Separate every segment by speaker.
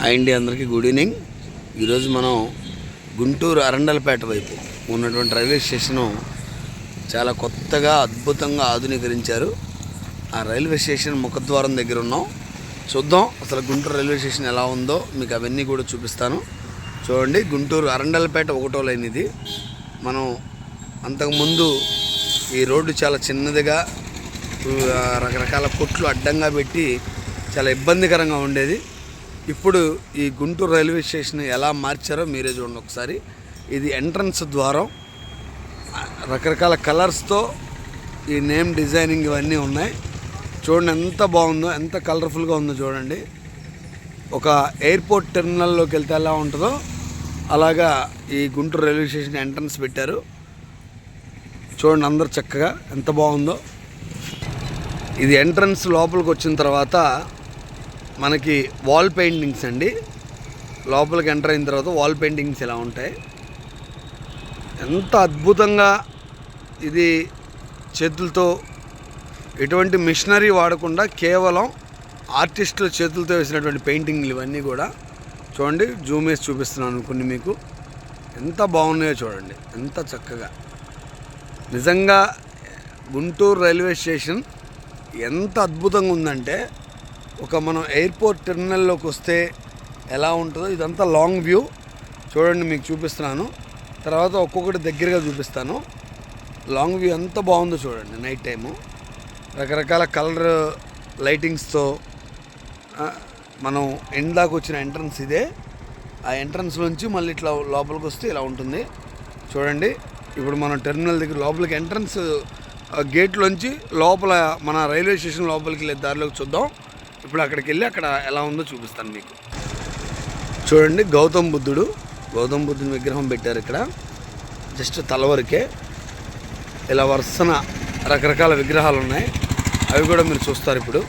Speaker 1: Hi అండి, అందరికీ good evening. ఈరోజు మనం గుంటూరు అరండలపేట వైపు ఉన్నటువంటి రైల్వే స్టేషను చాలా కొత్తగా అద్భుతంగా ఆధునీకరించారు. ఆ రైల్వే స్టేషన్ ముఖద్వారం దగ్గర ఉన్నాం. చూద్దాం అసలు గుంటూరు రైల్వే స్టేషన్ ఎలా ఉందో మీకు అవన్నీ కూడా చూపిస్తాను. చూడండి, గుంటూరు అరండలపేట 1వ లైన్ ఇది. మనం అంతకుముందు ఈ రోడ్డు చాలా చిన్నదిగా రకరకాల కొట్లు అడ్డంగా పెట్టి చాలా ఇబ్బందికరంగా ఉండేది. ఇప్పుడు ఈ గుంటూరు రైల్వే స్టేషన్ ఎలా మార్చారో మీరే చూడండి ఒకసారి. ఇది ఎంట్రన్స్ ద్వారం, రకరకాల కలర్స్తో ఈ నేమ్ డిజైనింగ్ ఇవన్నీ ఉన్నాయి. చూడండి ఎంత బాగుందో, ఎంత కలర్ఫుల్గా ఉందో చూడండి. ఒక ఎయిర్పోర్ట్ టెర్మినల్లోకి వెళ్తే ఎలా ఉంటుందో అలాగా ఈ గుంటూరు రైల్వే స్టేషన్ ఎంట్రన్స్ పెట్టారు. చూడండి అందరు చక్కగా ఎంత బాగుందో. ఇది ఎంట్రన్స్ లోపలికి వచ్చిన తర్వాత మనకి వాల్ పెయింటింగ్స్ అండి. లోపలికి ఎంటర్ అయిన తర్వాత వాల్ పెయింటింగ్స్ ఇలా ఉంటాయి. ఎంత అద్భుతంగా ఇది చేతులతో, ఎటువంటి మిషనరీ వాడకుండా కేవలం ఆర్టిస్టుల చేతులతో వేసినటువంటి పెయింటింగ్లు ఇవన్నీ కూడా. చూడండి, జూమ్ వేసి చూపిస్తున్నాను కొన్ని మీకు. ఎంత బాగున్నాయో చూడండి, ఎంత చక్కగా. నిజంగా గుంటూరు రైల్వే స్టేషన్ ఎంత అద్భుతంగా ఉందంటే, ఒక మనం ఎయిర్పోర్ట్ టెర్మినల్లోకి వస్తే ఎలా ఉంటుందో ఇదంతా లాంగ్ వ్యూ. చూడండి, మీకు చూపిస్తున్నాను, తర్వాత ఒక్కొక్కటి దగ్గరగా చూపిస్తాను. లాంగ్ వ్యూ ఎంత బాగుందో చూడండి. నైట్ టైము రకరకాల కలర్ లైటింగ్స్తో మనం ఎండ్ దాకా వచ్చిన ఎంట్రన్స్ ఇదే. ఆ ఎంట్రన్స్ నుంచి మళ్ళీ ఇట్లా లోపలికి వస్తే ఇలా ఉంటుంది. చూడండి, ఇప్పుడు మనం టెర్మినల్ దగ్గర లోపలికి ఎంట్రన్స్ గేట్లోంచి లోపల మన రైల్వే స్టేషన్ లోపలికి వెళ్ళే దారిలోకి చూద్దాం. ఇప్పుడు అక్కడికి వెళ్ళి అక్కడ ఎలా ఉందో చూపిస్తాను మీకు. చూడండి, గౌతమ్ బుద్ధుని విగ్రహం పెట్టారు ఇక్కడ. జస్ట్ తల వరకే ఇలా వరుసన రకరకాల విగ్రహాలు ఉన్నాయి. అవి కూడా మీరు చూస్తారు ఇప్పుడు.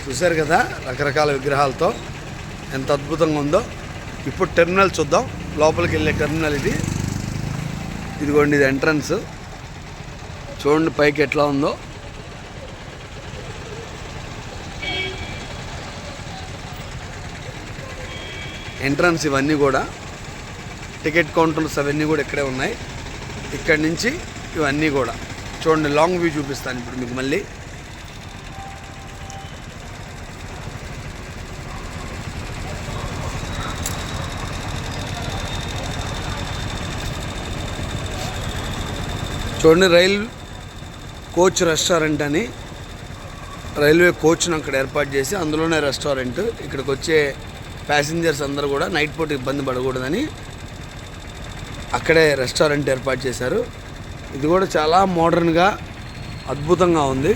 Speaker 1: చూశారు కదా, రకరకాల విగ్రహాలతో ఎంత అద్భుతంగా ఉందో. ఇప్పుడు టెర్మినల్ చూద్దాం. లోపలికి వెళ్ళే టెర్మినల్ ఇది. ఇదిగోండి, ఇది ఎంట్రన్స్. చూడండి పైకి ఎట్లా ఉందో. ఎంట్రన్స్ ఇవన్నీ కూడా టికెట్ కౌంటర్స్ అవన్నీ కూడా ఇక్కడే ఉన్నాయి. ఇక్కడి నుంచి ఇవన్నీ కూడా చూడండి. లాంగ్ వ్యూ చూపిస్తాను ఇప్పుడు మీకు మళ్ళీ. చూడండి, రైల్ కోచ్ రెస్టారెంట్ అని రైల్వే కోచ్ను అక్కడ ఏర్పాటు చేసి అందులోనే రెస్టారెంట్. ఇక్కడికి వచ్చే ప్యాసింజర్స్ అందరూ కూడా నైట్ పూట ఇబ్బంది పడకూడదని అక్కడే రెస్టారెంట్ ఏర్పాటు చేశారు. ఇది కూడా చాలా మోడర్న్గా అద్భుతంగా ఉంది.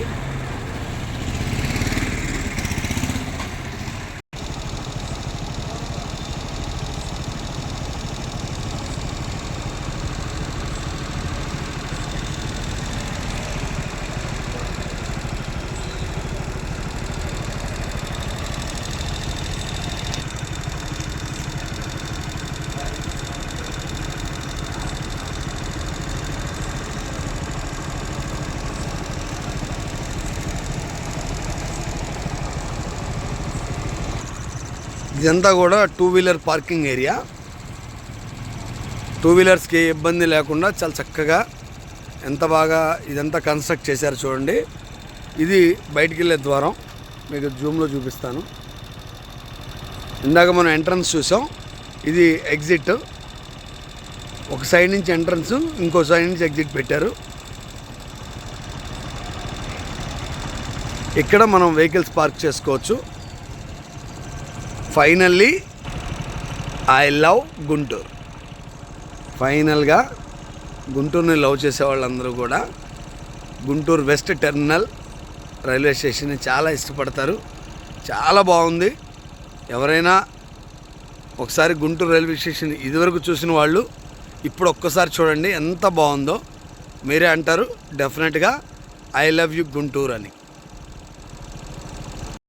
Speaker 1: ఇదంతా కూడా 2 వీలర్ పార్కింగ్ ఏరియా. 2 వీలర్స్కి ఇబ్బంది లేకుండా చాలా చక్కగా ఎంత బాగా ఇదంతా కన్స్ట్రక్ట్ చేశారు చూడండి. ఇది బయటికి వెళ్ళే ద్వారం, మీకు జూమ్లో చూపిస్తాను. ఇందాక మనం ఎంట్రన్స్ చూసాం, ఇది ఎగ్జిట్. ఒక సైడ్ నుంచి ఎంట్రన్స్, ఇంకో సైడ్ నుంచి ఎగ్జిట్ పెట్టారు. ఇక్కడ మనం వెహికల్స్ పార్క్ చేసుకోవచ్చు. Finally I love Guntur. ఫైనల్గా గుంటూరుని లవ్ చేసే వాళ్ళందరూ కూడా గుంటూరు వెస్ట్ టెర్మినల్ రైల్వే స్టేషన్ని చాలా ఇష్టపడతారు. చాలా బాగుంది. ఎవరైనా ఒకసారి గుంటూరు రైల్వే స్టేషన్ ఇదివరకు చూసిన వాళ్ళు ఇప్పుడు ఒక్కసారి చూడండి ఎంత బాగుందో. మీరే అంటారు డెఫినెట్గా ఐ లవ్ యూ గుంటూరు అని.